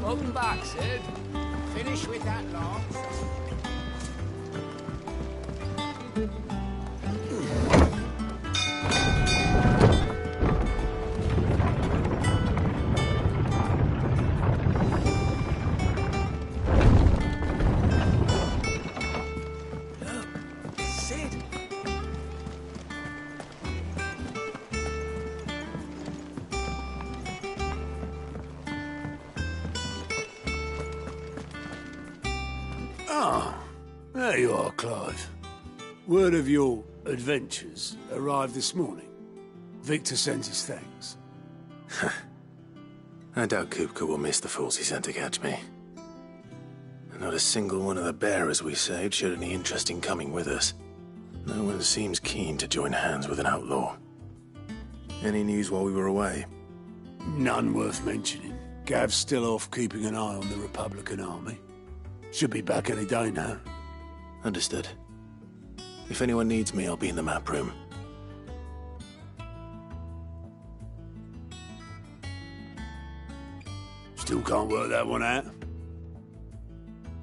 Up and back, Sid. Finish with that lance. There you are, Clive. Word of your adventures arrived this morning. Victor sent his thanks. I doubt Kupka will miss the fools he sent to catch me. Not a single one of the bearers we saved showed any interest in coming with us. No one seems keen to join hands with an outlaw. Any news while we were away? None worth mentioning. Gav's still off keeping an eye on the Republican army. Should be back any day now. Understood. If anyone needs me, I'll be in the map room. Still can't work that one out.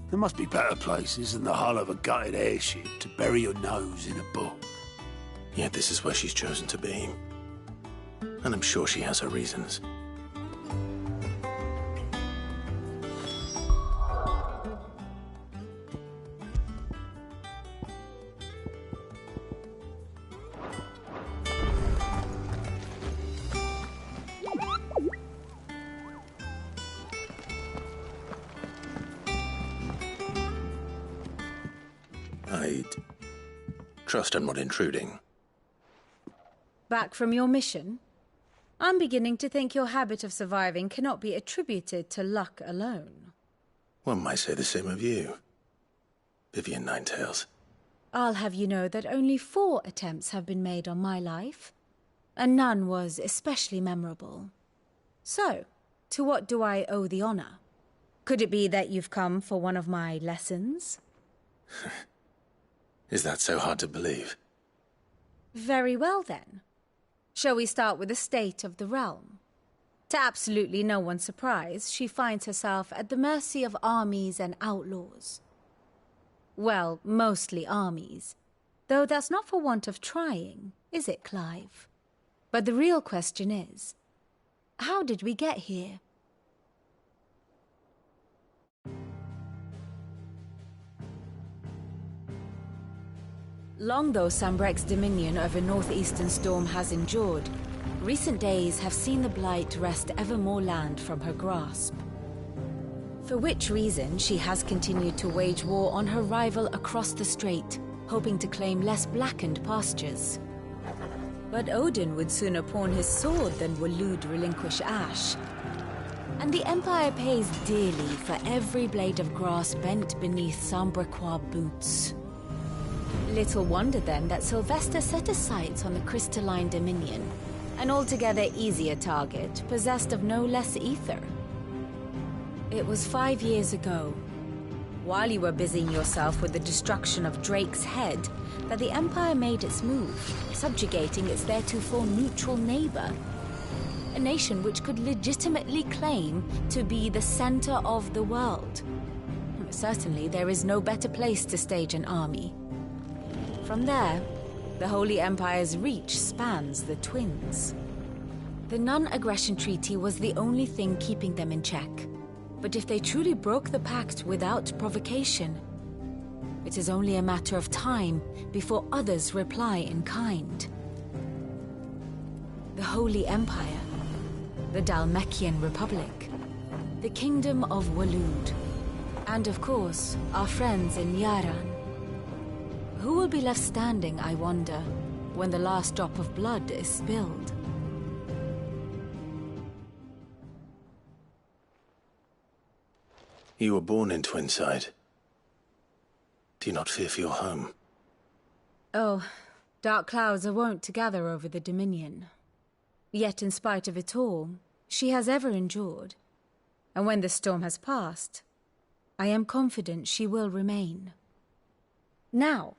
There must be better places than the hull of a gutted airship to bury your nose in a book. Yet this is where she's chosen to be. And I'm sure she has her reasons. I'd trust I'm not intruding. Back from your mission? I'm beginning to think your habit of surviving cannot be attributed to luck alone. One might say the same of you, Vivian Ninetails. I'll have you know that only 4 attempts have been made on my life, and none was especially memorable. So, to what do I owe the honor? Could it be that you've come for one of my lessons? Is that so hard to believe? Very well, then. Shall we start with the state of the realm? To absolutely no one's surprise, she finds herself at the mercy of armies and outlaws. Well, mostly armies. Though that's not for want of trying, is it, Clive? But the real question is, how did we get here? Long though Sambrek's dominion over northeastern Storm has endured, recent days have seen the Blight wrest ever more land from her grasp. For which reason she has continued to wage war on her rival across the strait, hoping to claim less blackened pastures. But Odin would sooner pawn his sword than Waloed relinquish Ash. And the Empire pays dearly for every blade of grass bent beneath Sambrequois boots. Little wonder then that Sylvester set his sights on the crystalline dominion, an altogether easier target, possessed of no less ether. It was 5 years ago, while you were busying yourself with the destruction of Drake's head, that the Empire made its move, subjugating its theretofore neutral neighbor. A nation which could legitimately claim to be the center of the world. Certainly, there is no better place to stage an army. From there, the Holy Empire's reach spans the Twins. The non-aggression treaty was the only thing keeping them in check. But if they truly broke the pact without provocation, it is only a matter of time before others reply in kind. The Holy Empire, the Dhalmekian Republic, the Kingdom of Waloed, and of course, our friends in Yaran. Who will be left standing, I wonder, when the last drop of blood is spilled? You were born in Twinside. Do you not fear for your home? Oh, dark clouds are wont to gather over the Dominion. Yet in spite of it all, she has ever endured. And when the storm has passed, I am confident she will remain. Now,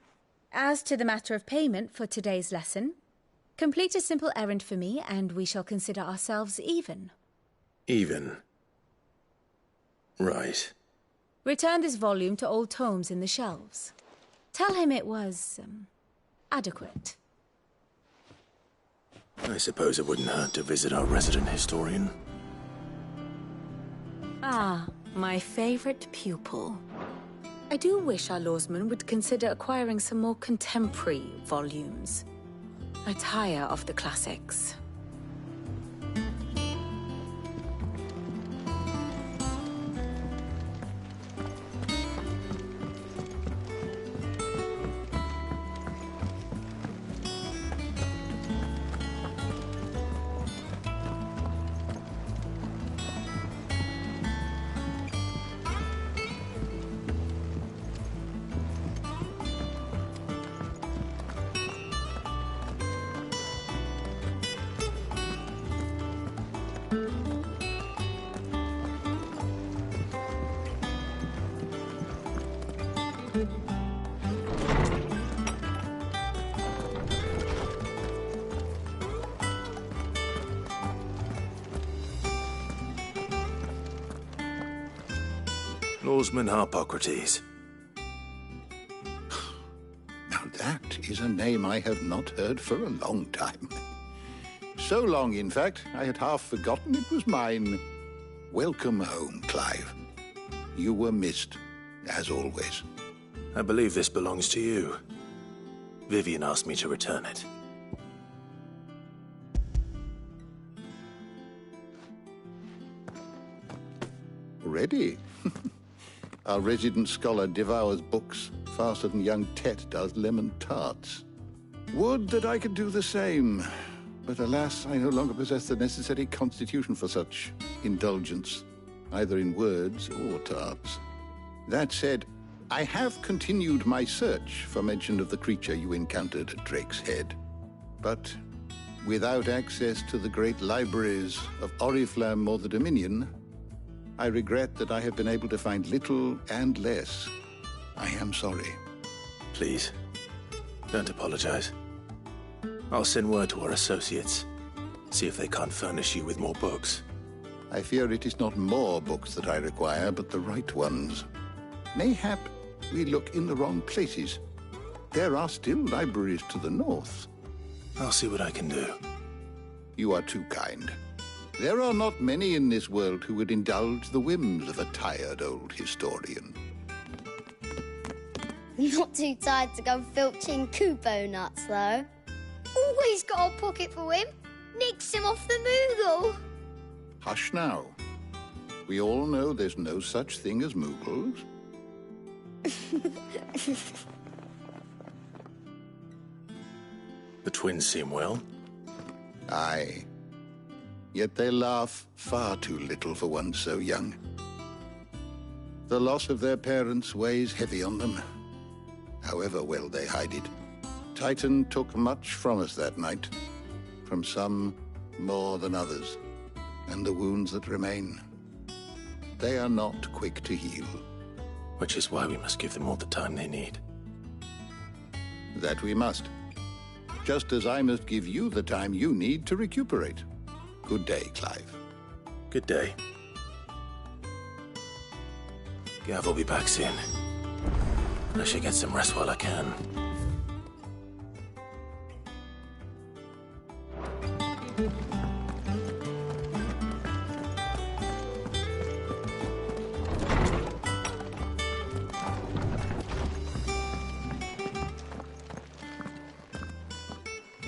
as to the matter of payment for today's lesson, complete a simple errand for me and we shall consider ourselves even. Even? Right. Return this volume to old tomes in the shelves. Tell him it was, adequate. I suppose it wouldn't hurt to visit our resident historian. Ah, my favorite pupil. I do wish our lawsman would consider acquiring some more contemporary volumes. I tire of the classics. Lawsman Harpocrates. Now that is a name I have not heard for a long time. So long, in fact, I had half forgotten it was mine. Welcome home, Clive. You were missed, as always. I believe this belongs to you. Vivian asked me to return it. Ready? Our resident scholar devours books faster than young Tet does lemon tarts. Would that I could do the same. But alas, I no longer possess the necessary constitution for such indulgence, either in words or tarts. That said, I have continued my search for mention of the creature you encountered at Drake's Head. But without access to the great libraries of Oriflamme or the Dominion, I regret that I have been able to find little and less. I am sorry. Please, don't apologize. I'll send word to our associates. See if they can't furnish you with more books. I fear it is not more books that I require, but the right ones. Mayhap we look in the wrong places. There are still libraries to the north. I'll see what I can do. You are too kind. There are not many in this world who would indulge the whims of a tired old historian. Not too tired to go filching Kupo nuts, though. Always got a pocket for him. Nicks him off the Moogle. Hush now. We all know there's no such thing as Moogles. The twins seem well. Aye. Yet they laugh far too little for one so young. The loss of their parents weighs heavy on them, however well they hide it. Titan took much from us that night, from some more than others, and the wounds that remain, they are not quick to heal. Which is why we must give them all the time they need. That we must. Just as I must give you the time you need to recuperate. Good day, Clive. Good day. Gav will be back soon. I should get some rest while I can.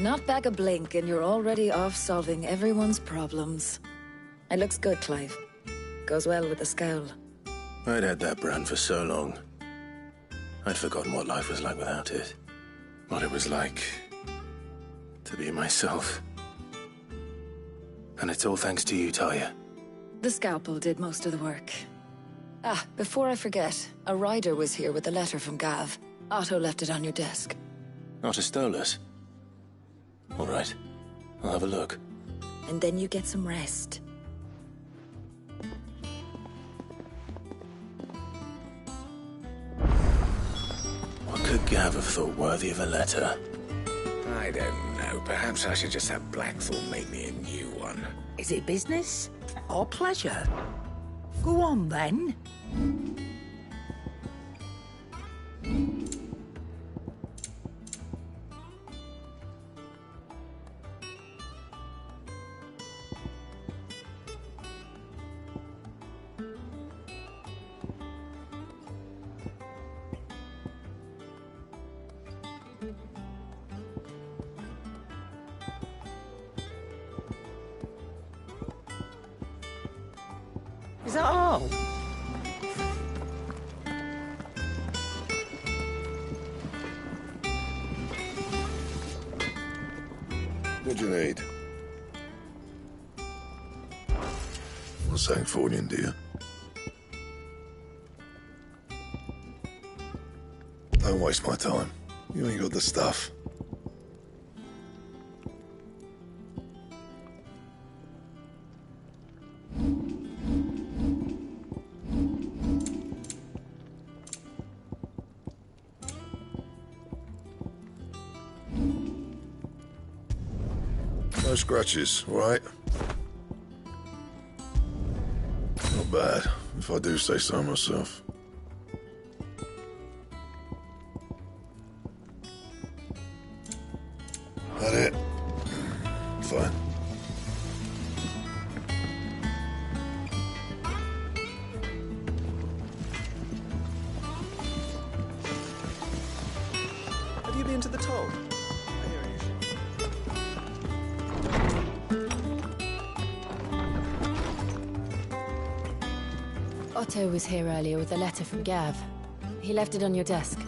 Not back a blink and you're already off solving everyone's problems. It looks good, Clive. Goes well with the scowl. I'd had that brand for so long. I'd forgotten what life was like without it. What it was like to be myself. And it's all thanks to you, Talia. The scalpel did most of the work. Ah, before I forget, a rider was here with a letter from Gav. Otto left it on your desk. Otto stole us. All right, I'll have a look. And then you get some rest. What could Gav have thought worthy of a letter? I don't know. Perhaps I should just have Blackthorn make me a new one. Is it business or pleasure? Go on, then. Is that all? What do you need? Want something for you, do you? Don't waste my time. You ain't got the stuff. No scratches, all right? Not bad, if I do say so myself. That it? Fine. Have you been to the toll? Otto was here earlier with a letter from Gav. He left it on your desk.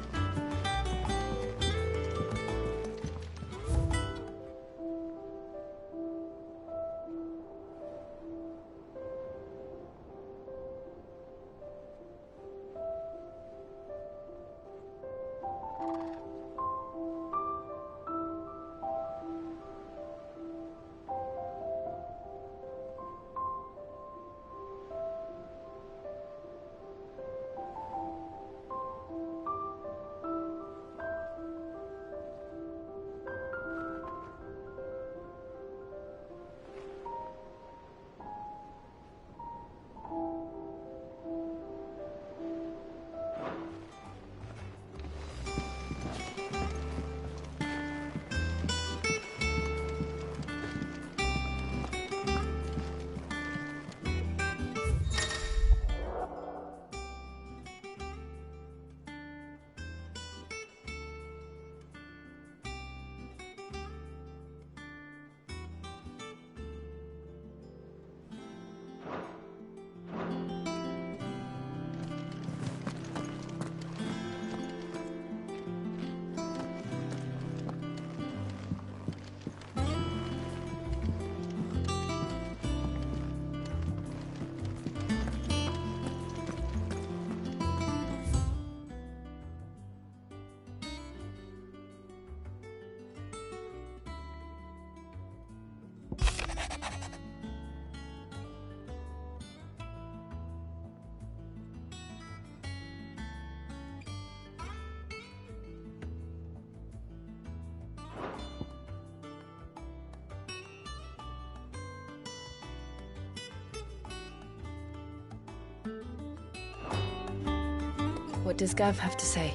What does Gav have to say?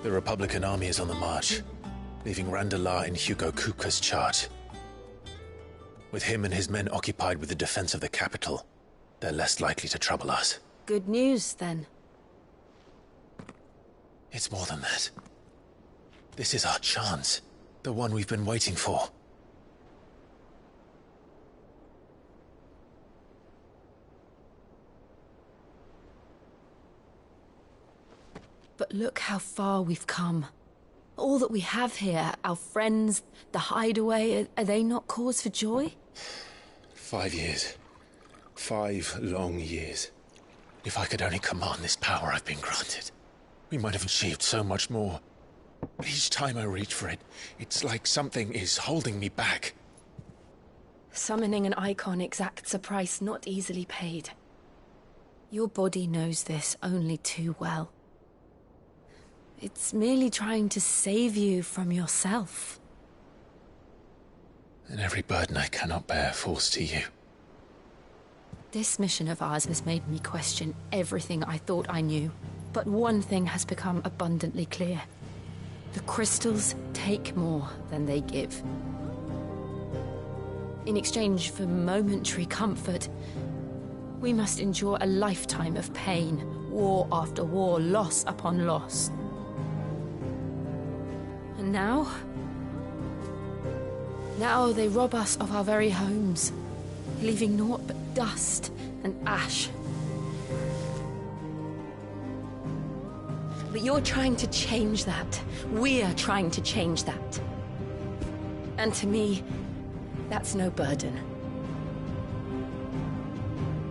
The Republican army is on the march, leaving Randalar in Hugo Kuka's charge. With him and his men occupied with the defense of the capital, they're less likely to trouble us. Good news, then. It's more than that. This is our chance. The one we've been waiting for. But look how far we've come. All that we have here, our friends, the hideaway, are they not cause for joy? 5 years. 5 long years. If I could only command this power I've been granted, we might have achieved so much more. But each time I reach for it, it's like something is holding me back. Summoning an icon exacts a price not easily paid. Your body knows this only too well. It's merely trying to save you from yourself. And every burden I cannot bear falls to you. This mission of ours has made me question everything I thought I knew. But one thing has become abundantly clear. The crystals take more than they give. In exchange for momentary comfort, we must endure a lifetime of pain, war after war, loss upon loss. And now they rob us of our very homes, leaving naught but dust and ash. But you're trying to change that. We're trying to change that. And to me, that's no burden.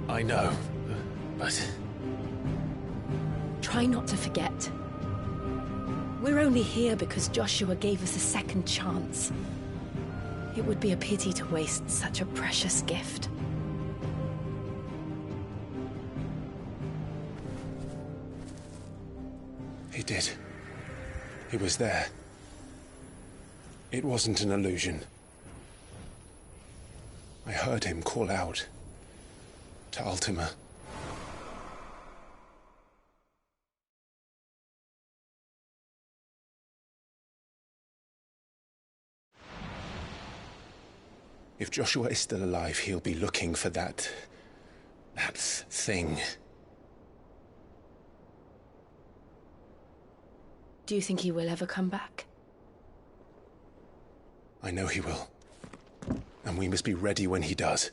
I know, but... Try not to forget. We're only here because Joshua gave us a second chance. It would be a pity to waste such a precious gift. He did. He was there. It wasn't an illusion. I heard him call out to Ultima. If Joshua is still alive, he'll be looking for that thing. Do you think he will ever come back? I know he will. And we must be ready when he does.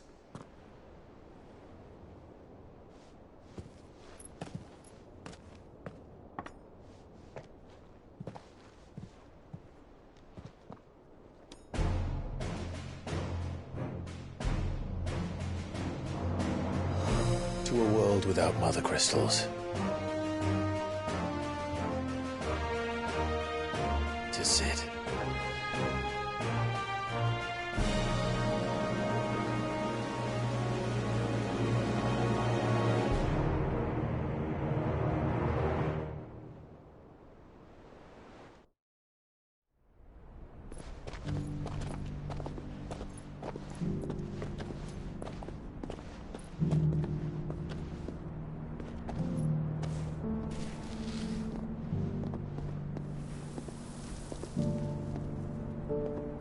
To a world without mother crystals. To Sid.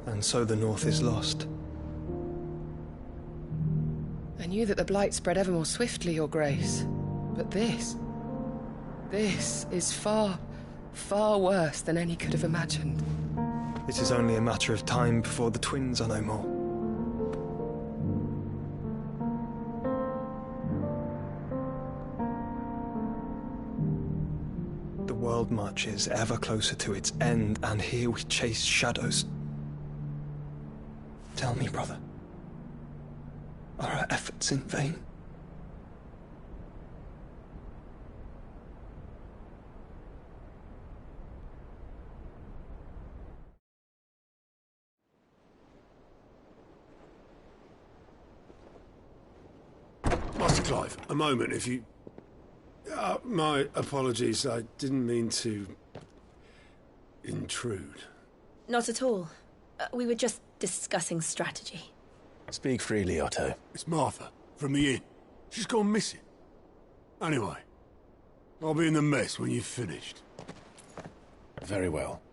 And so the North is lost. I knew that the Blight spread ever more swiftly, Your Grace. But this is far, far worse than any could have imagined. It is only a matter of time before the twins are no more. The world marches ever closer to its end, and here we chase shadows. Tell me, brother, are our efforts in vain? Master Clive, a moment, if you... my apologies, I didn't mean to... intrude. Not at all. We were just discussing strategy. Speak freely, Otto. It's Martha, from the inn. She's gone missing. Anyway, I'll be in the mess when you've finished. Very well.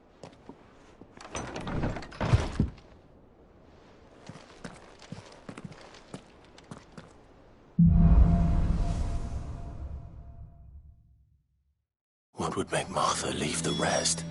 What would make Martha leave the rest?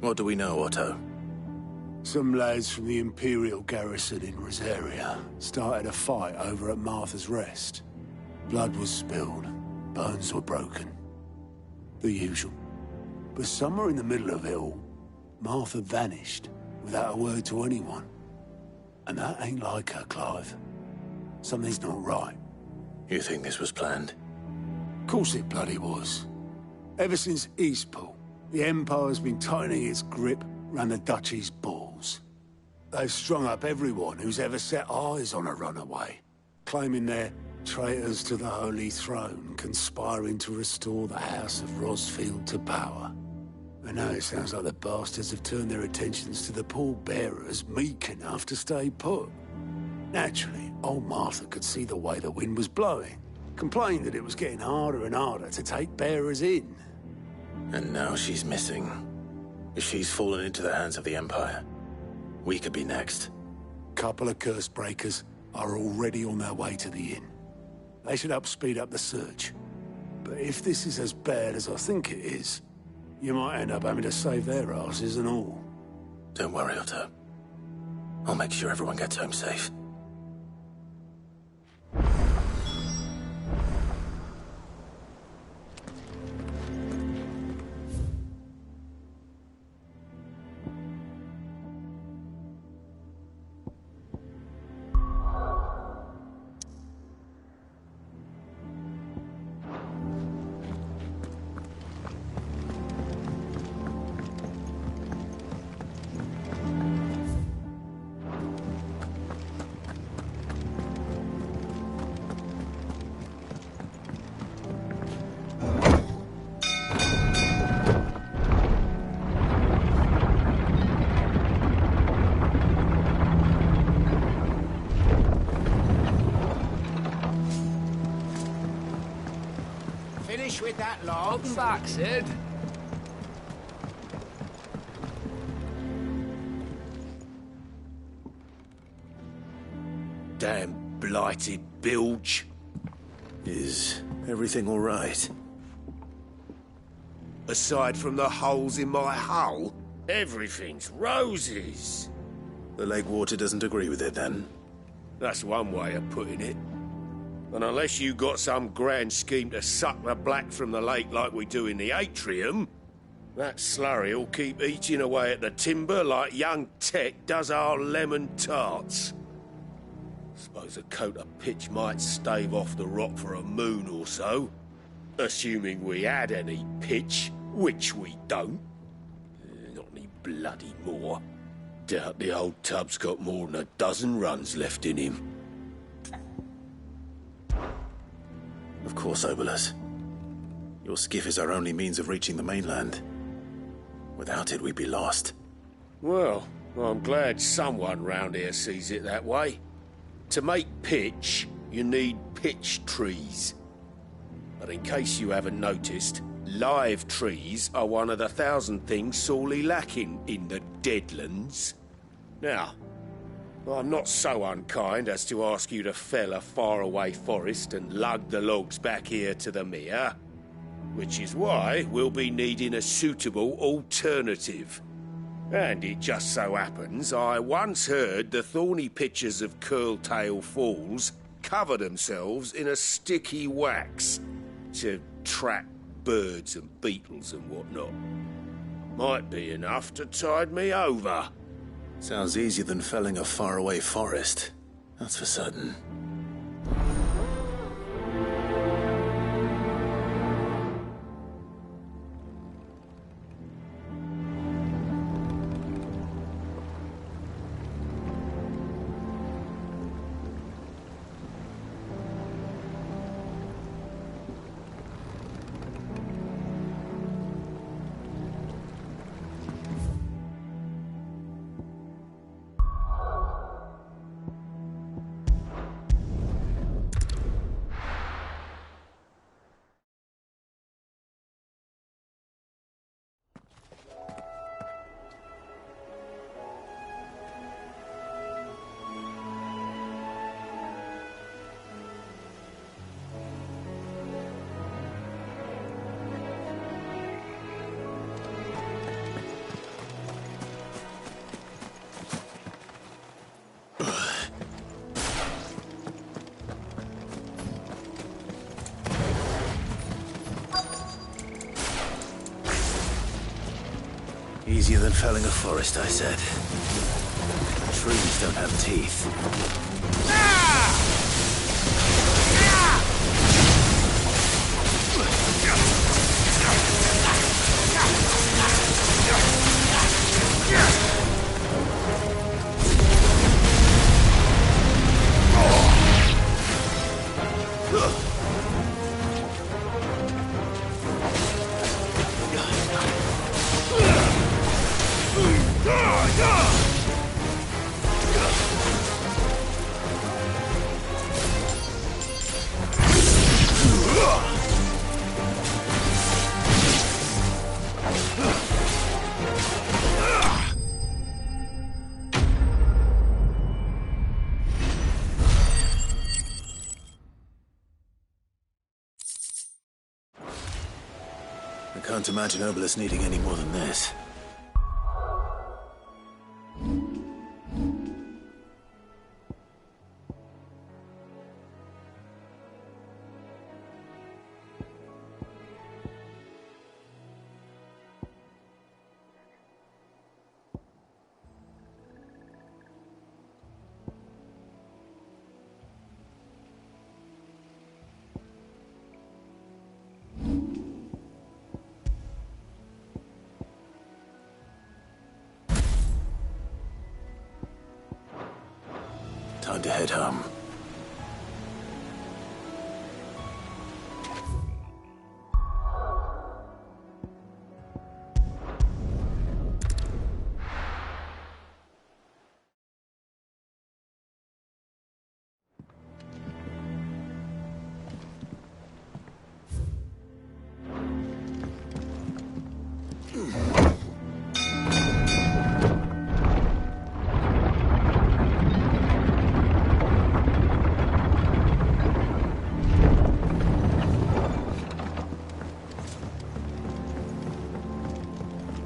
What do we know, Otto? Some lads from the Imperial garrison in Rosaria started a fight over at Martha's Rest. Blood was spilled, bones were broken. The usual. But somewhere in the middle of it all, Martha vanished without a word to anyone. And that ain't like her, Clive. Something's not right. You think this was planned? Of course it bloody was. Ever since Eastpool, the Empire's been tightening its grip round the Duchy's balls. They've strung up everyone who's ever set eyes on a runaway, claiming they're traitors to the Holy Throne, conspiring to restore the House of Rosfield to power. And now it sounds like the bastards have turned their attentions to the pallbearers meek enough to stay put. Naturally, old Martha could see the way the wind was blowing, complained that it was getting harder and harder to take bearers in. And now she's missing. If she's fallen into the hands of the Empire, we could be next. Couple of curse breakers are already on their way to the inn. They should help speed up the search. But if this is as bad as I think it is, you might end up having to save their asses and all. Don't worry, Otto. I'll make sure everyone gets home safe. Finish with that log. Welcome back, Sid. Damn blighted bilge. Is everything all right? Aside from the holes in my hull, everything's roses. The lake water doesn't agree with it, then? That's one way of putting it. And unless you got some grand scheme to suck the black from the lake like we do in the atrium, that slurry'll keep eating away at the timber like young Tech does our lemon tarts. Suppose a coat of pitch might stave off the rot for a moon or so, assuming we had any pitch, which we don't. Not any bloody more. Doubt the old tub's got more than a dozen runs left in him. Of course, Obolus. Your skiff is our only means of reaching the mainland. Without it, we'd be lost. Well, I'm glad someone round here sees it that way. To make pitch, you need pitch trees. But in case you haven't noticed, live trees are one of the 1,000 things sorely lacking in the Deadlands. Now, I'm not so unkind as to ask you to fell a faraway forest and lug the logs back here to the mere, which is why we'll be needing a suitable alternative. And it just so happens I once heard the thorny pitchers of Curltail Falls cover themselves in a sticky wax to trap birds and beetles and whatnot. Might be enough to tide me over. Sounds easier than felling a faraway forest. That's for certain. Easier than felling a forest, I said. Trees don't have teeth. I can't imagine Obelisk needing any more than this. Time to head home.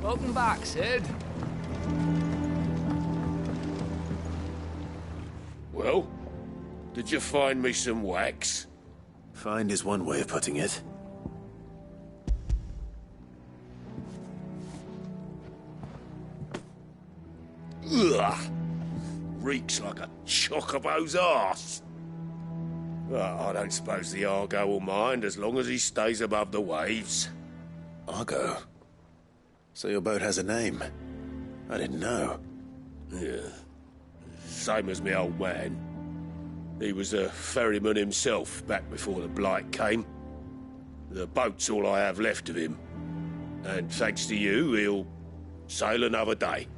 Welcome back, Sid. Well, did you find me some wax? Find is one way of putting it. Ugh! Reeks like a chocobo's arse. Well, I don't suppose the Argo will mind as long as he stays above the waves. Argo? So your boat has a name? I didn't know. Yeah. Same as me old man. He was a ferryman himself back before the Blight came. The boat's all I have left of him. And thanks to you, he'll sail another day.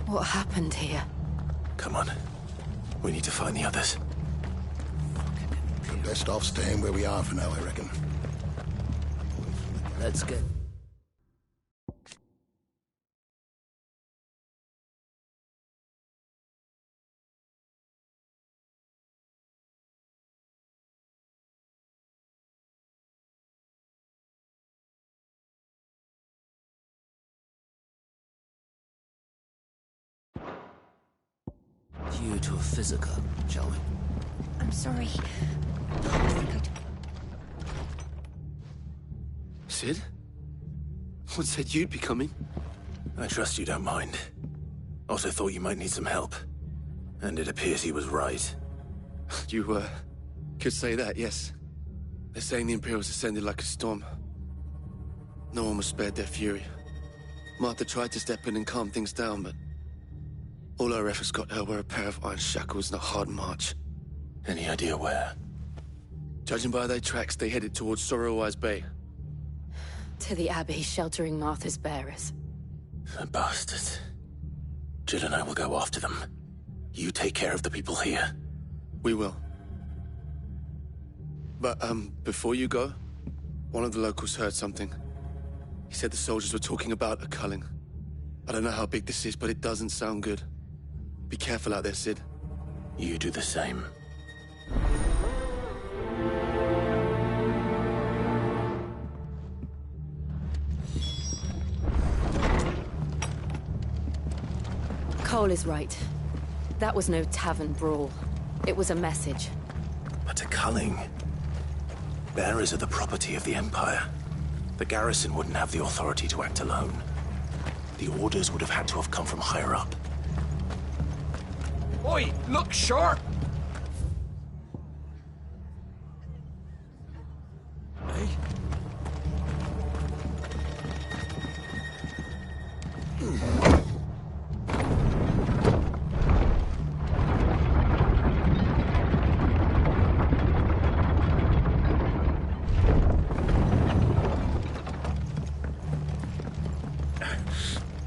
What happened here? Come on. We need to find the others. We're best off staying where we are for now, I reckon. Let's go. Due to a physical, shall we? I'm sorry. Sid? What said you'd be coming? I trust you don't mind. Also thought you might need some help. And it appears he was right. You, could say that, yes. They're saying the Imperials ascended like a storm. No one was spared their fury. Martha tried to step in and calm things down, but all her efforts got her were a pair of iron shackles and a hard march. Any idea where? Judging by their tracks, they headed towards Sorrowwise Bay. To the Abbey, sheltering Martha's bearers. The bastards. Jill and I will go after them. You take care of the people here. We will. But, before you go, one of the locals heard something. He said the soldiers were talking about a culling. I don't know how big this is, but it doesn't sound good. Be careful out there, Sid. You do the same. Cole is right. That was no tavern brawl. It was a message. But a culling? Bearers are the property of the Empire. The garrison wouldn't have the authority to act alone. The orders would have had to have come from higher up. Oi, look sharp! Hey?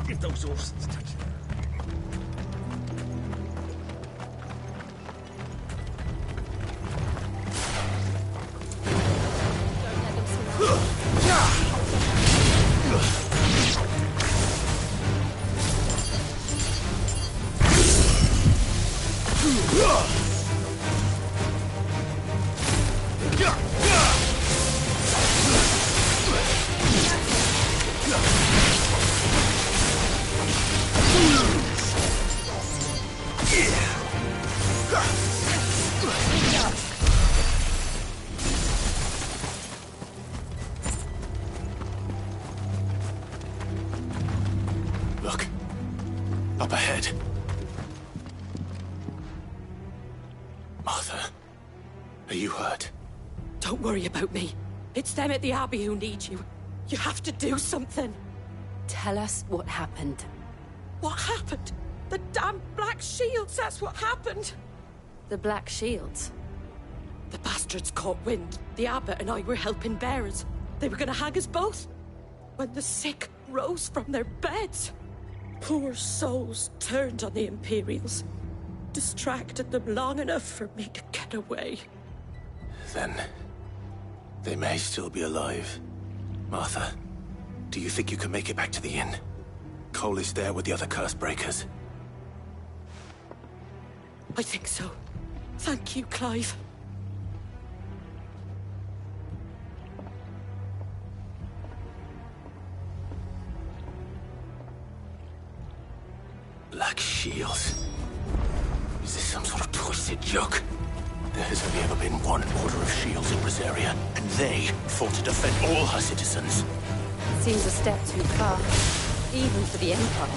Give those horses a touch. Look. Up ahead. Martha, are you hurt? Don't worry about me. It's them at the Abbey who need you. You have to do something. Tell us what happened. What happened? The damn Black Shields, that's what happened. The Black Shields? The bastards caught wind. The Abbot and I were helping bearers. They were gonna hang us both. When the sick rose from their beds, poor souls turned on the Imperials. Distracted them long enough for me to get away. Then, they may still be alive. Martha, do you think you can make it back to the inn? Cole is there with the other curse breakers. I think so. Thank you, Clive. Black Shields. Is this some sort of twisted joke? There has only ever been one Order of Shields in Rosaria, and they fought to defend all her citizens. Seems a step too far, even for the Empire.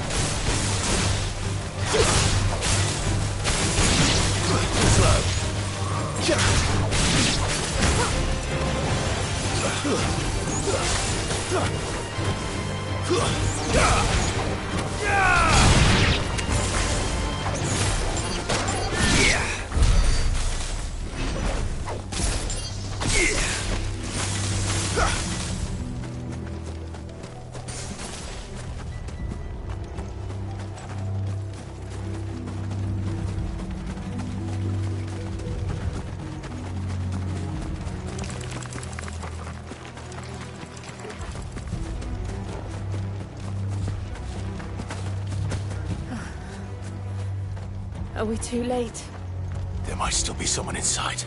Are we too late? There might still be someone inside.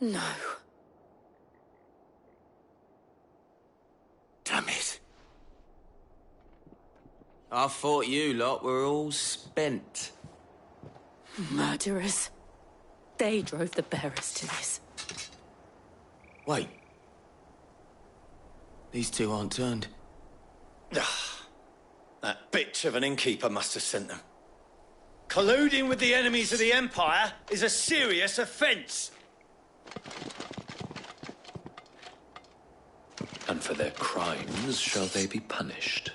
No. Damn it. I thought you lot were all spent. Murderers. They drove the bearers to this. Wait. These two aren't turned. That bitch of an innkeeper must have sent them. Colluding with the enemies of the Empire is a serious offence. And for their crimes shall they be punished.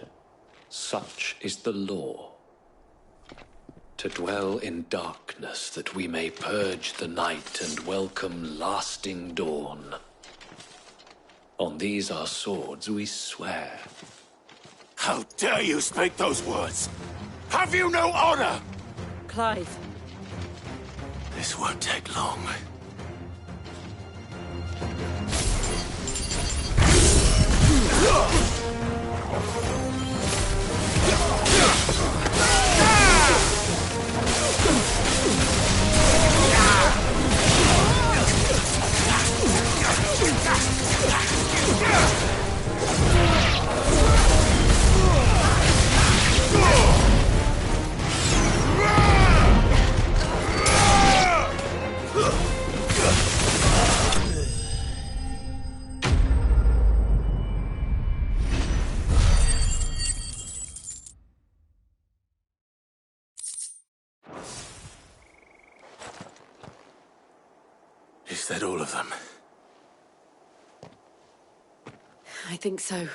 Such is the law. To dwell in darkness that we may purge the night and welcome lasting dawn. On these our swords we swear. How dare you speak those words? Have you no honor? Clive. This won't take long. Is that all of them? I think so.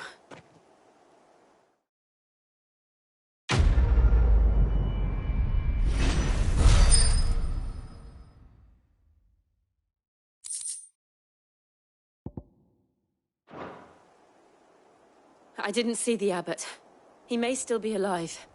I didn't see the abbot. He may still be alive.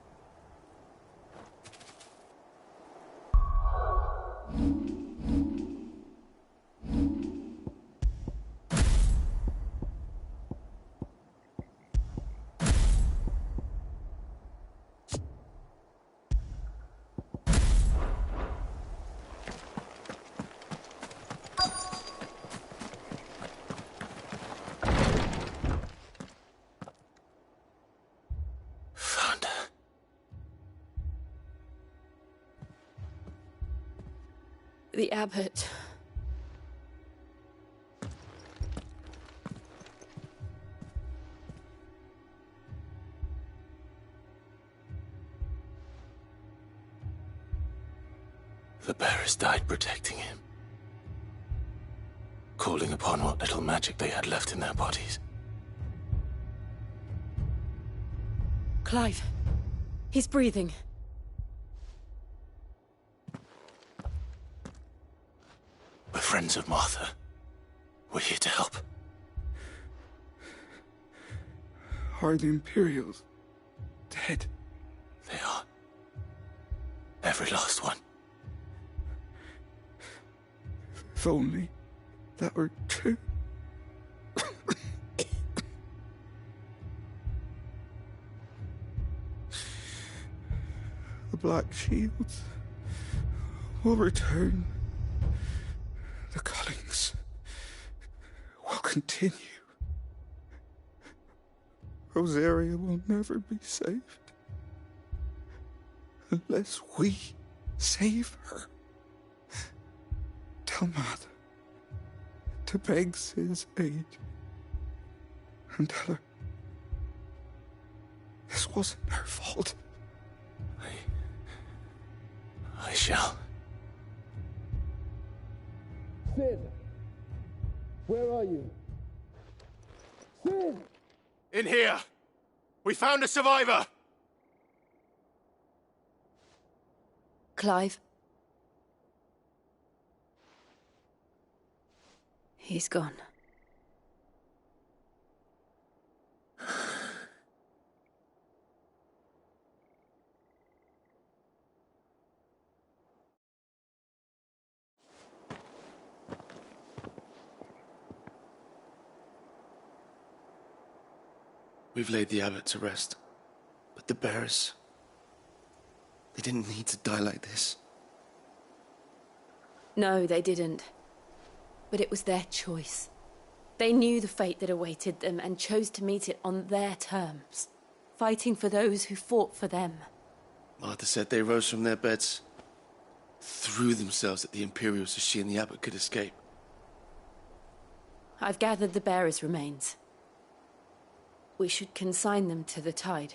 The abbot. The bearers died protecting him. Calling upon what little magic they had left in their bodies. Clive. He's breathing. We're friends of Martha. We're here to help. Are the Imperials dead? They are. Every last one. If only that were true. The Black Shields will return. The cullings will continue. Rosaria will never be saved unless we save her. Tell Matt to beg his aid and tell her this wasn't her fault. I shall. Sid! Where are you? Sid! In here! We found a survivor! Clive. He's gone. We've laid the abbot to rest. But the bearers... they didn't need to die like this. No, they didn't. But it was their choice. They knew the fate that awaited them and chose to meet it on their terms, fighting for those who fought for them. Martha said they rose from their beds, threw themselves at the Imperials so she and the Abbot could escape. I've gathered the bearers' remains. We should consign them to the tide.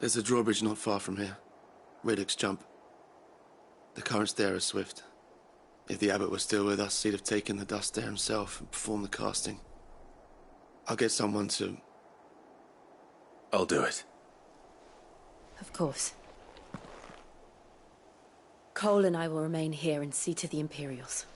There's a drawbridge not far from here. Radix jump. The currents there are swift. If the Abbot was still with us, he'd have taken the dust there himself and performed the casting. I'll get someone to... I'll do it. Of course. Cole and I will remain here and see to the Imperials.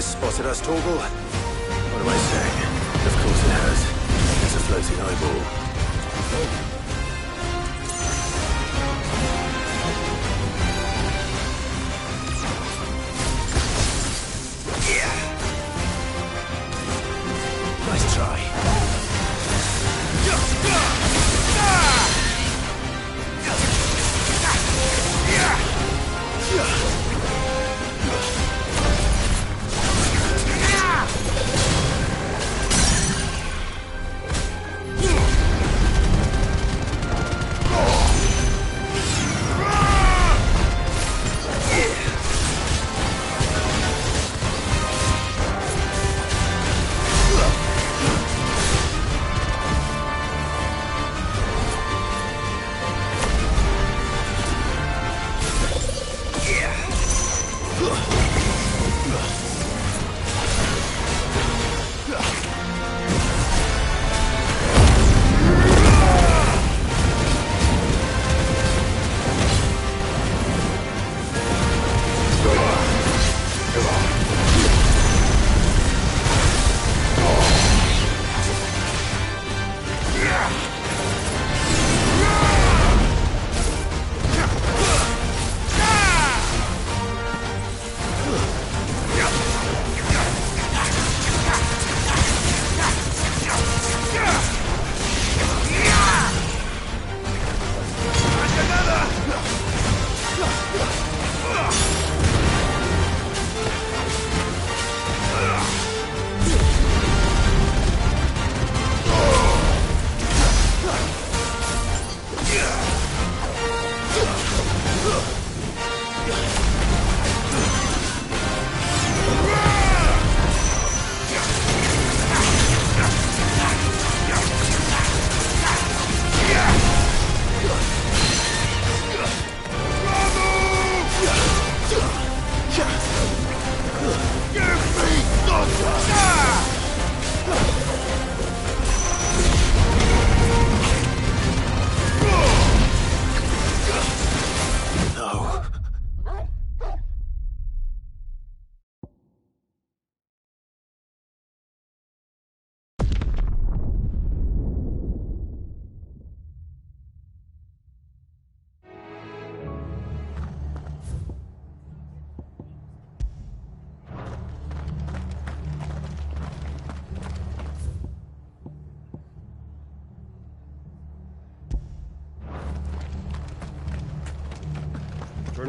Spotted us, Torgal? What am I saying? Of course it has. It's a floating eyeball. Nice try.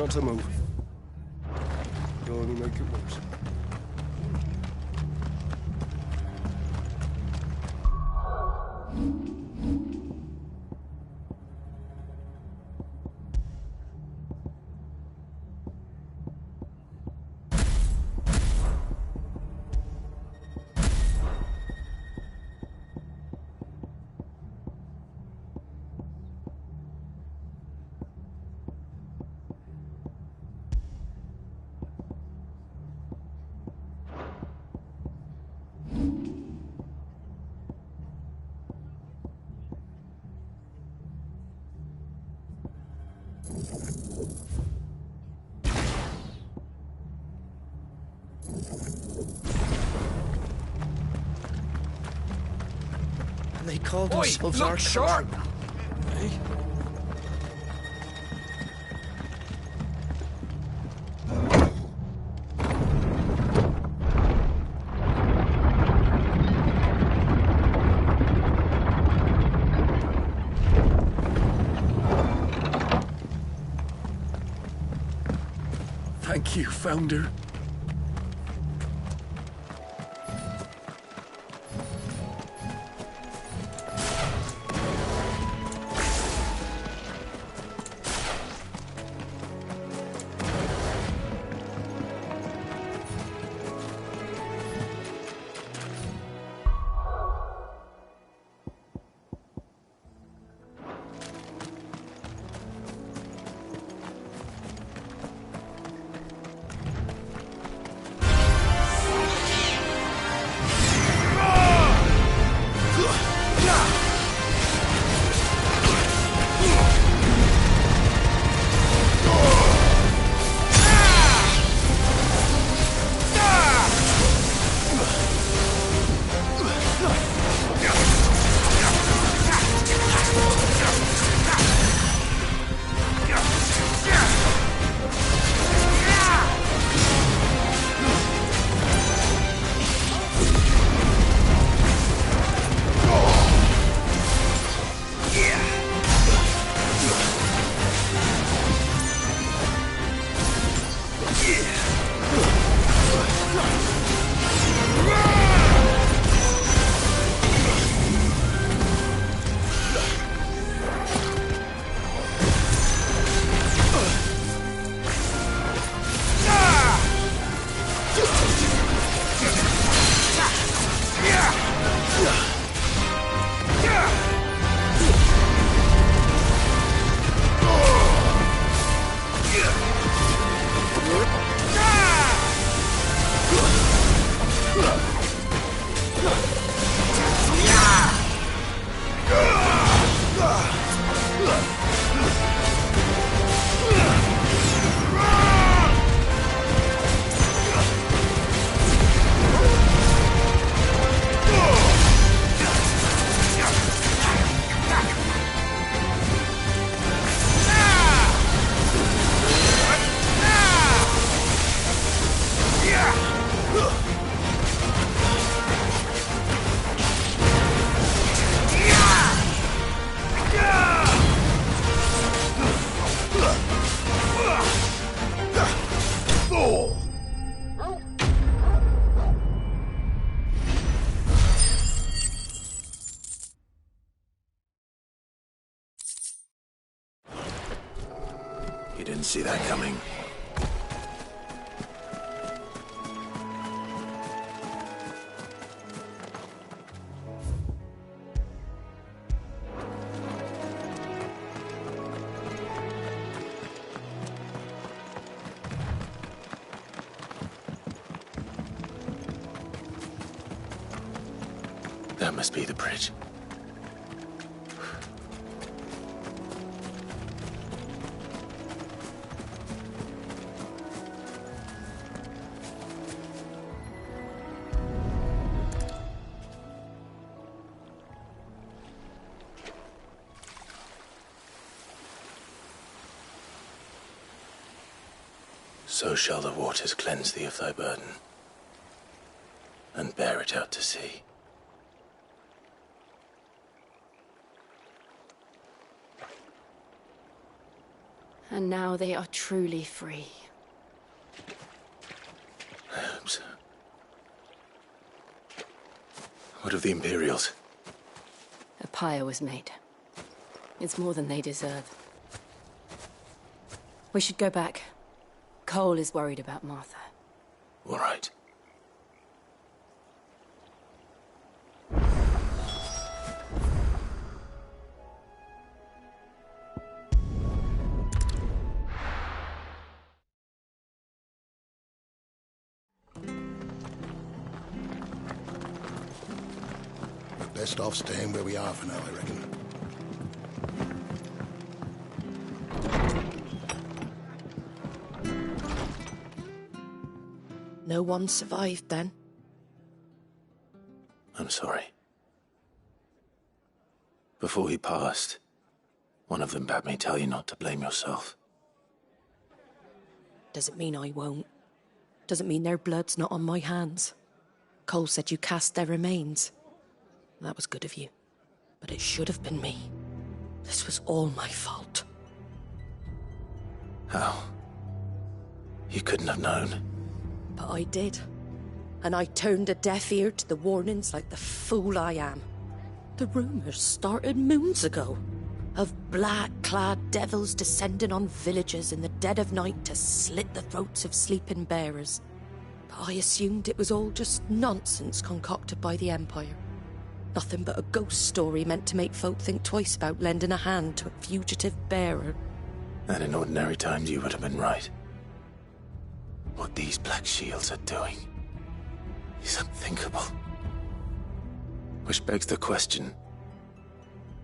not to move. You'll only make it worse. They called Oi, themselves look our sharp! Hey? Thank you, Founder. You didn't see that coming. That must be the bridge. So shall the waters cleanse thee of thy burden, and bear it out to sea. And now they are truly free. I hope so. What of the Imperials? A pyre was made. It's more than they deserve. We should go back. Cole is worried about Martha. All right. Best off staying where we are for now, I reckon. No one survived then? I'm sorry. Before he passed, one of them bade me tell you not to blame yourself. Doesn't mean I won't. Doesn't mean their blood's not on my hands. Cole said you cast their remains. That was good of you. But it should have been me. This was all my fault. How? You couldn't have known. But I did. And I turned a deaf ear to the warnings like the fool I am. The rumours started moons ago. Of black-clad devils descending on villages in the dead of night to slit the throats of sleeping bearers. But I assumed it was all just nonsense concocted by the Empire. Nothing but a ghost story meant to make folk think twice about lending a hand to a fugitive bearer. And in ordinary times you would have been right. What these Black Shields are doing is unthinkable. Which begs the question,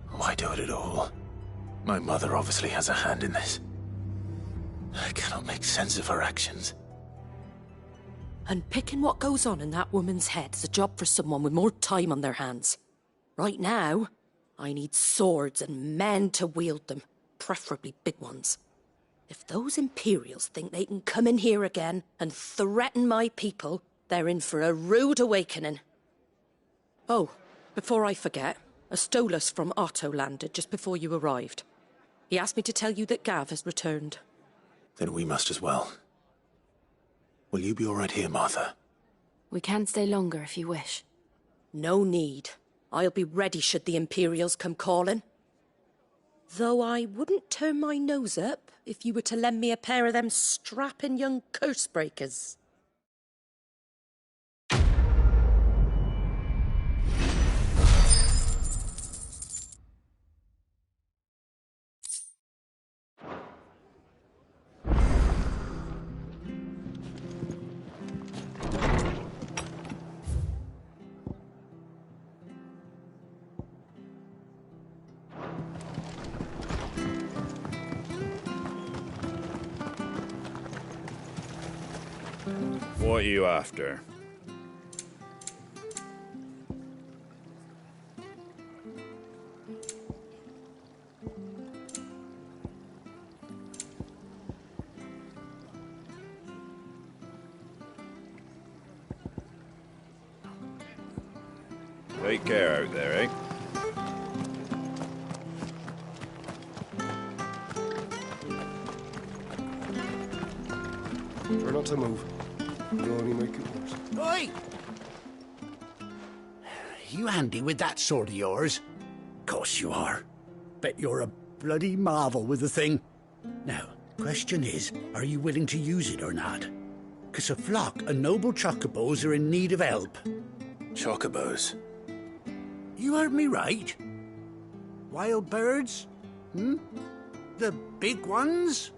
why do it at all? My mother obviously has a hand in this. I cannot make sense of her actions. And picking what goes on in that woman's head is a job for someone with more time on their hands. Right now, I need swords and men to wield them, preferably big ones. If those Imperials think they can come in here again and threaten my people, they're in for a rude awakening. Oh, before I forget, a Stolas from Otto landed just before you arrived. He asked me to tell you that Gav has returned. Then we must as well. Will you be all right here, Martha? We can stay longer if you wish. No need. I'll be ready should the Imperials come calling. Though I wouldn't turn my nose up if you were to lend me a pair of them strapping young curse breakers. What are you after? Take care out there, eh? Try not to move. You'll only make it worse. Oi! You handy with that sword of yours? Course you are. Bet you're a bloody marvel with the thing. Now, question is, are you willing to use it or not? 'Cause a flock of noble chocobos are in need of help. Chocobos? You heard me right. Wild birds? The big ones?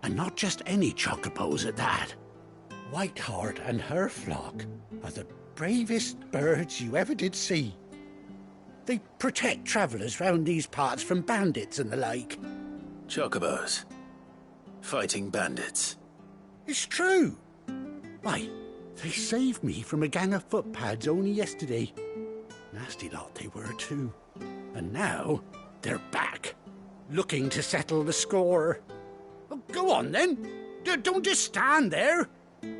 And not just any chocobos at that. Whiteheart and her flock are the bravest birds you ever did see. They protect travellers round these parts from bandits and the like. Chocobos? Fighting bandits? It's true. Why, they saved me from a gang of footpads only yesterday. Nasty lot they were too. And now they're back, looking to settle the score. Oh, go on then. Don't just stand there.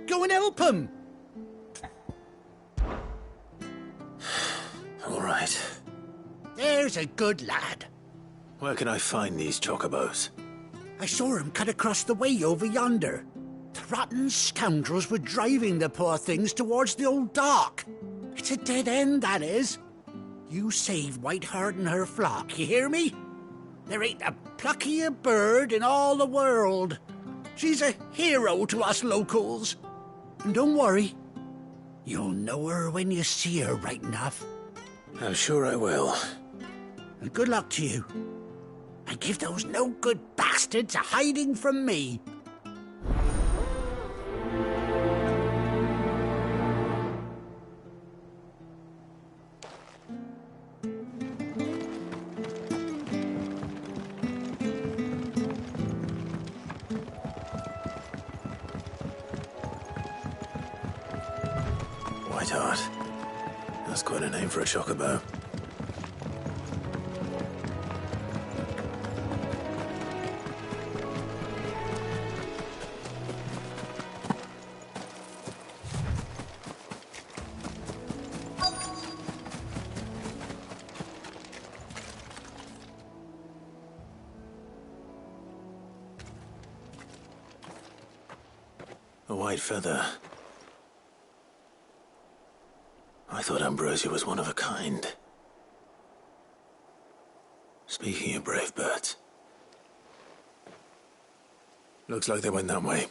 Go and help them. All right. There's a good lad. Where can I find these chocobos? I saw him cut across the way over yonder. The rotten scoundrels were driving the poor things towards the old dock. It's a dead end, that is. You saved Whiteheart and her flock, you hear me? There ain't a pluckier bird in all the world. She's a hero to us locals. And don't worry, you'll know her when you see her right enough. I'm sure I will. And good luck to you. And give those no-good bastards a hiding from me. Whiteheart. That's quite a name for a chocobo. A white feather. I thought Ambrosia was one of a kind. Speaking of brave birds, looks like they went that way.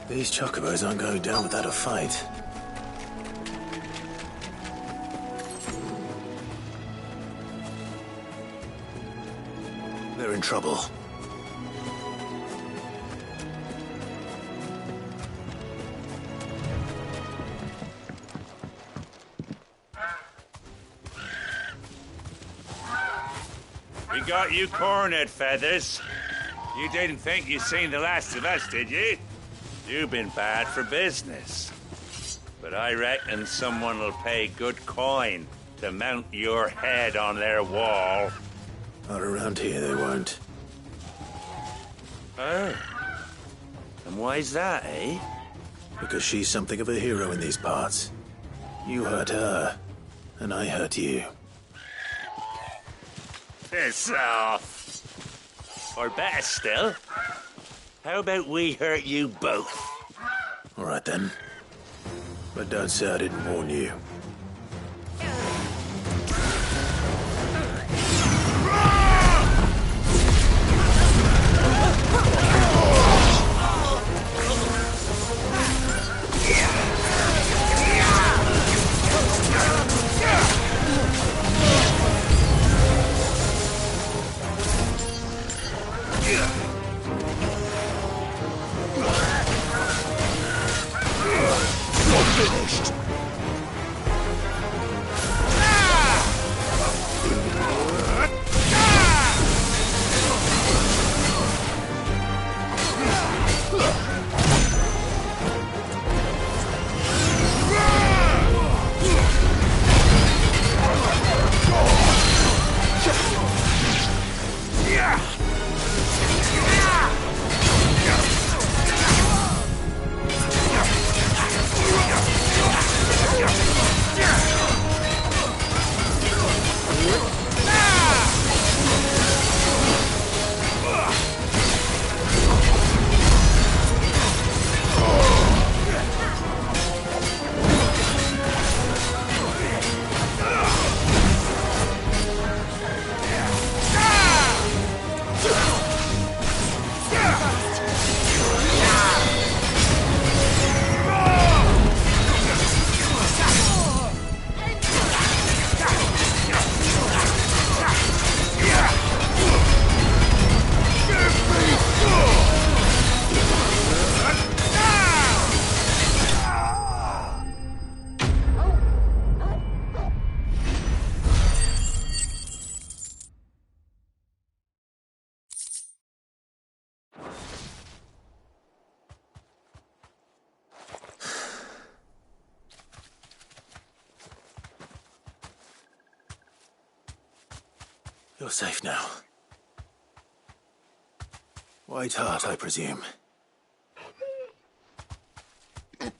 These chocobos aren't going down without a fight. They're in trouble. We got you cornered, Feathers. You didn't think you'd seen the last of us, did you? You've been bad for business. But I reckon someone will pay good coin to mount your head on their wall. Not around here, they won't. Oh. And why's that, eh? Because she's something of a hero in these parts. You hurt her, and I hurt you. Piss off. Or better still, how about we hurt you both? All right, then. But don't say I didn't warn you. Finished. You're safe now. White Hart, I presume. Do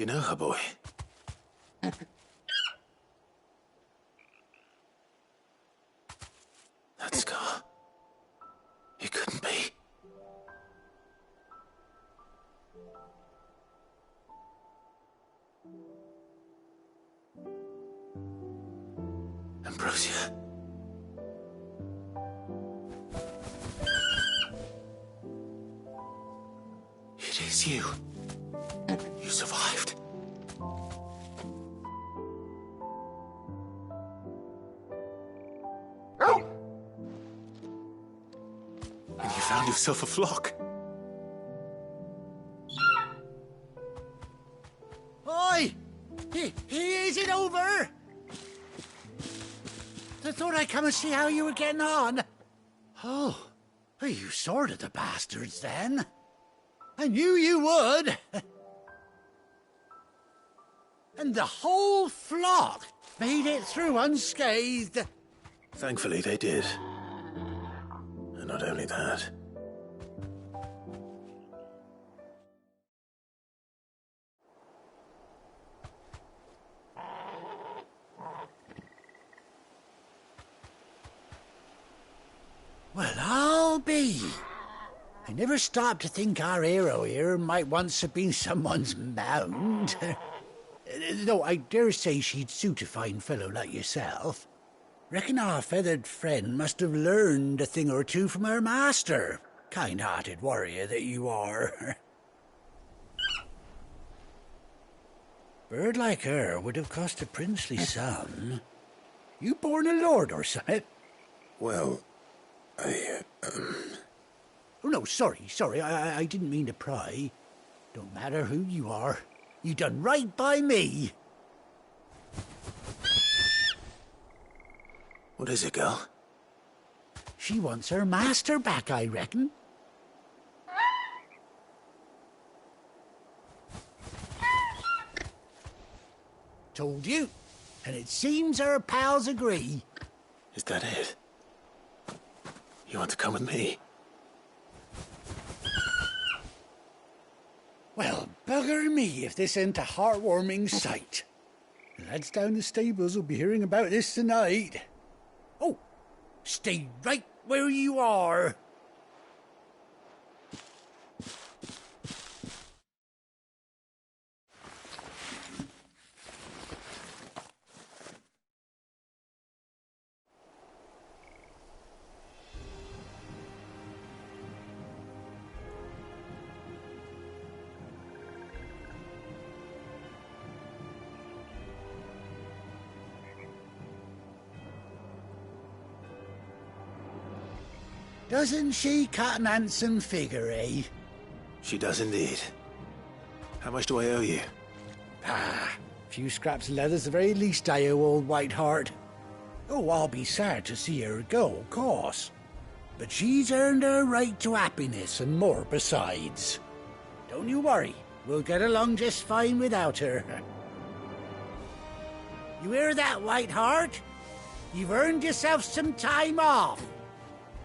you know her, boy? That scar. It couldn't be. Ambrosia. It is you. You survived. And you found yourself a flock. Oi! Is it over? I thought I'd come and see how you were getting on. Oh, you sorted the bastards then. I knew you would. And the whole flock made it through unscathed. Thankfully, they did. And not only that. Well, I'll be. I never stopped to think our hero here might once have been someone's mount. Though I dare say she'd suit a fine fellow like yourself. Reckon our feathered friend must have learned a thing or two from her master. Kind-hearted warrior that you are. Bird like her would have cost a princely sum. You born a lord or something? Well, Oh, no, sorry. I didn't mean to pry. Don't matter who you are. You done right by me. What is it, girl? She wants her master back, I reckon. Told you. And it seems her pals agree. Is that it? You want to come with me? Well, bugger me if this ain't a heartwarming sight. The lads down the stables will be hearing about this tonight. Oh, stay right where you are. Doesn't she cut an handsome figure, eh? She does indeed. How much do I owe you? A few scraps of leather's the very least I owe old White Hart. Oh, I'll be sad to see her go, of course. But she's earned her right to happiness and more besides. Don't you worry, we'll get along just fine without her. You hear that, White Hart? You've earned yourself some time off.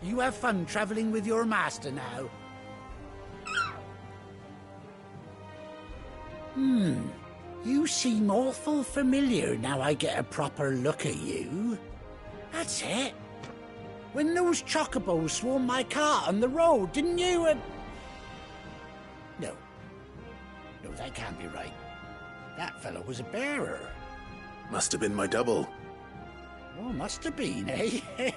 You have fun traveling with your master now. You seem awful familiar now I get a proper look at you. That's it. When those chocobos swarmed my cart on the road, didn't you? No, that can't be right. That fellow was a bearer. Must have been my double. Oh, must have been, eh?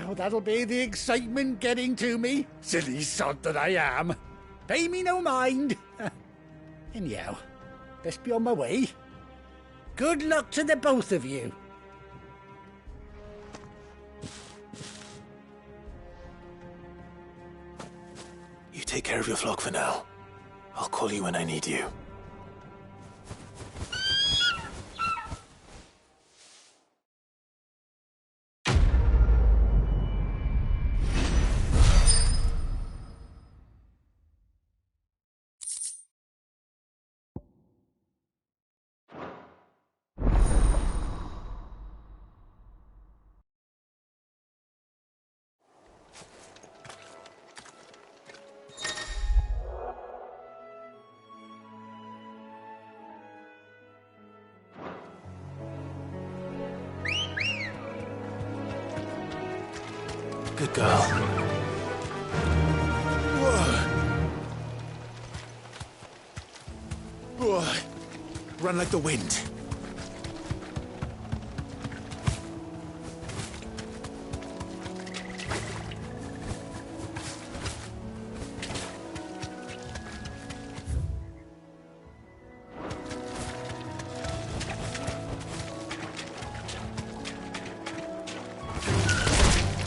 Oh, that'll be the excitement getting to me. Silly sod that I am. Pay me no mind. Anyhow, best be on my way. Good luck to the both of you. You take care of your flock for now. I'll call you when I need you. girl. Run like the wind.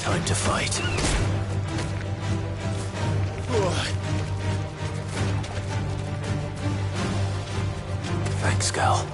Time to fight. Thanks, girl.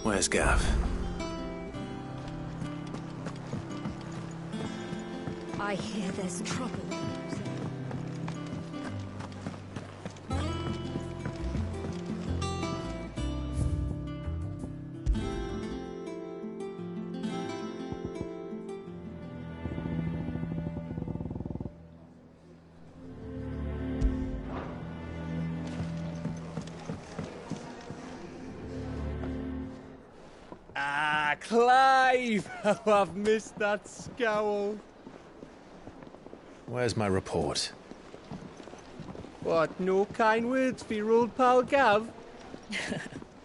Where's Gav? I hear there's trouble. Clive! Oh, I've missed that scowl. Where's my report? What, no kind words for your old pal Gav?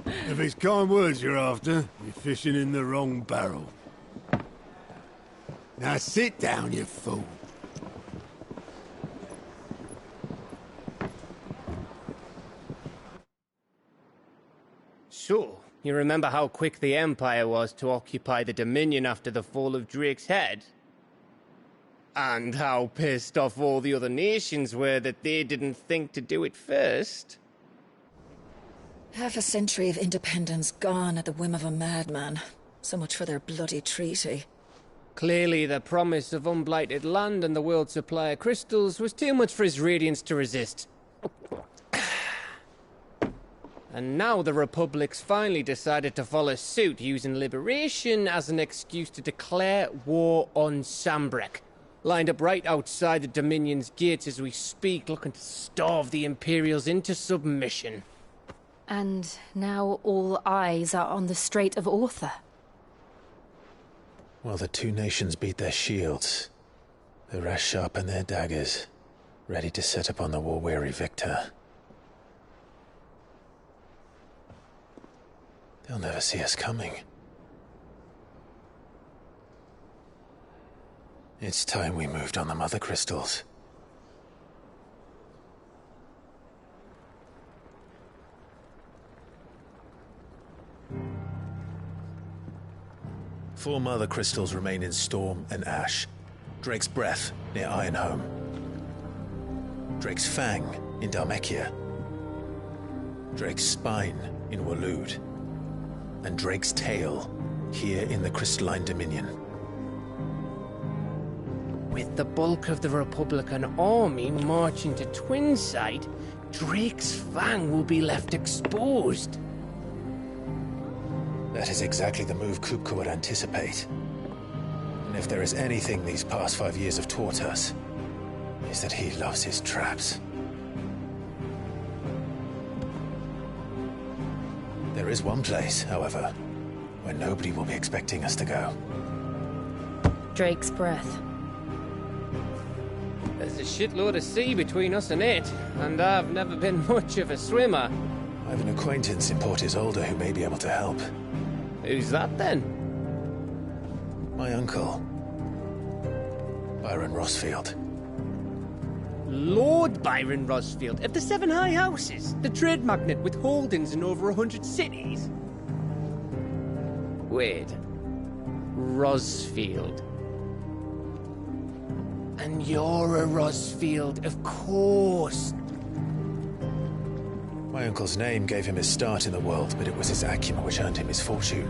If it's kind words you're after, you're fishing in the wrong barrel. Now sit down, you fool. So, you remember how quick the Empire was to occupy the Dominion after the fall of Drake's head? And how pissed off all the other nations were that they didn't think to do it first? Half a century of independence gone at the whim of a madman. So much for their bloody treaty. Clearly, the promise of unblighted land and the world's supply of crystals was too much for his radiance to resist. And now the Republic's finally decided to follow suit, using liberation as an excuse to declare war on Sambrek. Lined up right outside the Dominion's gates as we speak, looking to starve the Imperials into submission. And now all eyes are on the Strait of Author. Well, the two nations beat their shields. The rest sharpen their daggers, ready to set upon the war-weary victor. They'll never see us coming. It's time we moved on the Mother Crystals. Four Mother Crystals remain in Storm and Ash. Drake's Breath near Ironhome. Drake's Fang in Dhalmekia. Drake's Spine in Waloed. And Drake's Tail here in the Crystalline Dominion. With the bulk of the Republican army marching to Twinside, Drake's Fang will be left exposed. That is exactly the move Kupka would anticipate. And if there is anything these past 5 years have taught us, is that he loves his traps. There is one place, however, where nobody will be expecting us to go. Drake's Breath. There's a shitload of sea between us and it, and I've never been much of a swimmer. I have an acquaintance in Port Isolde who may be able to help. Who's that then? My uncle, Byron Rosfield. Lord Byron Rosfield of the Seven High Houses, the trade magnate with holdings in over 100 cities. Wait, Rosfield. And you're a Rosfield, of course. My uncle's name gave him his start in the world, but it was his acumen which earned him his fortune.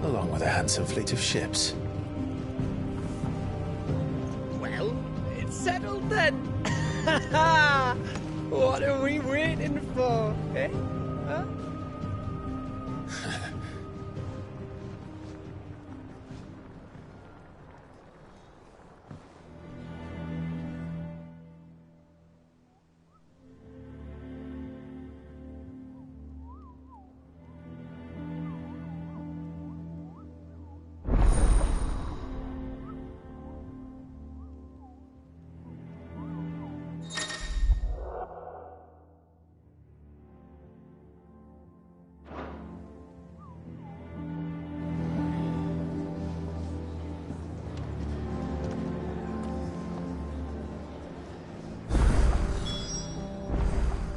Along with a handsome fleet of ships. Well, it's settled then. What are we waiting for, eh? Huh?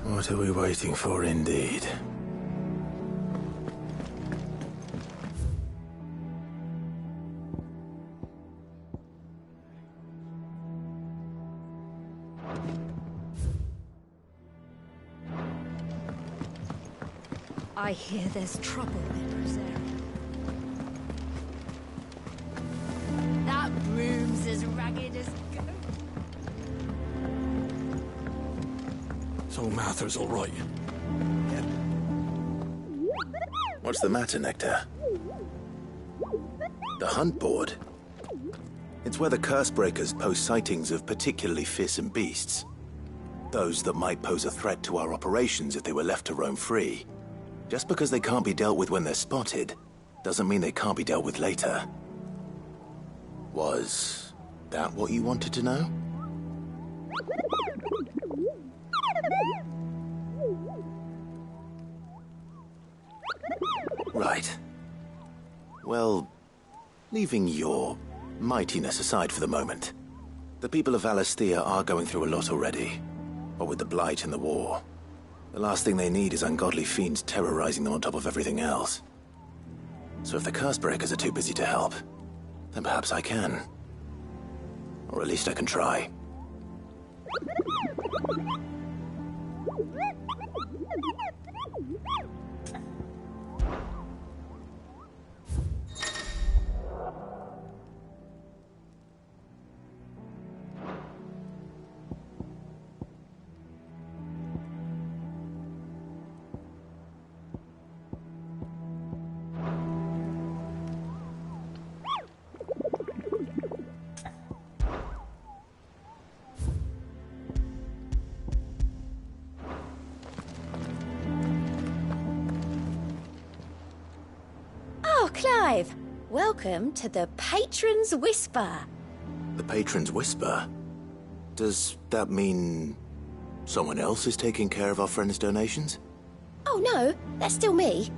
What are we waiting for, indeed? I hear there's trouble in Rosaria. That broom's as ragged as go. So Mather's all right. What's the matter, Nectar? The hunt board? It's where the Cursebreakers post sightings of particularly fearsome beasts. Those that might pose a threat to our operations if they were left to roam free. Just because they can't be dealt with when they're spotted, doesn't mean they can't be dealt with later. Was that what you wanted to know? Right. Well, leaving your mightiness aside for the moment, the people of Valisthea are going through a lot already. What with the Blight and the war, the last thing they need is ungodly fiends terrorizing them on top of everything else. So if the Cursebreakers are too busy to help, then perhaps I can. Or at least I can try. Oh, Clive! Welcome to the Patron's Whisper. The Patron's Whisper? Does that mean someone else is taking care of our friend's donations? Oh no, that's still me.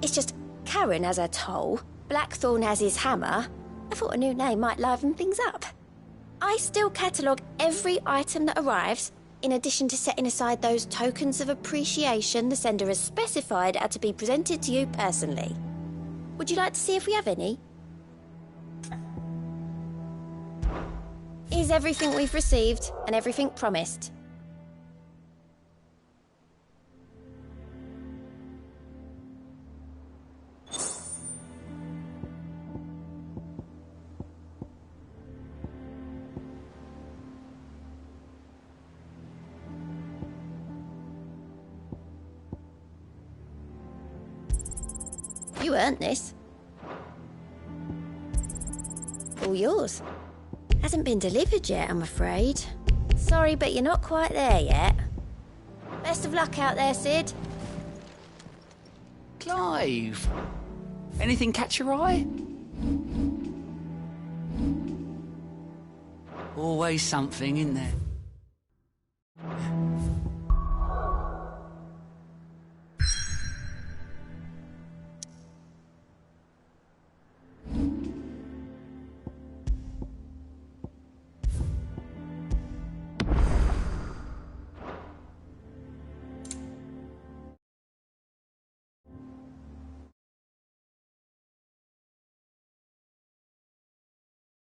It's just Karen has her toll, Blackthorn has his hammer. I thought a new name might liven things up. I still catalogue every item that arrives, in addition to setting aside those tokens of appreciation the sender has specified are to be presented to you personally. Would you like to see if we have any? Here's everything we've received and everything promised. You earned this. All yours. Hasn't been delivered yet, I'm afraid. Sorry, but you're not quite there yet. Best of luck out there, Sid. Clive! Anything catch your eye? Always something, isn't there?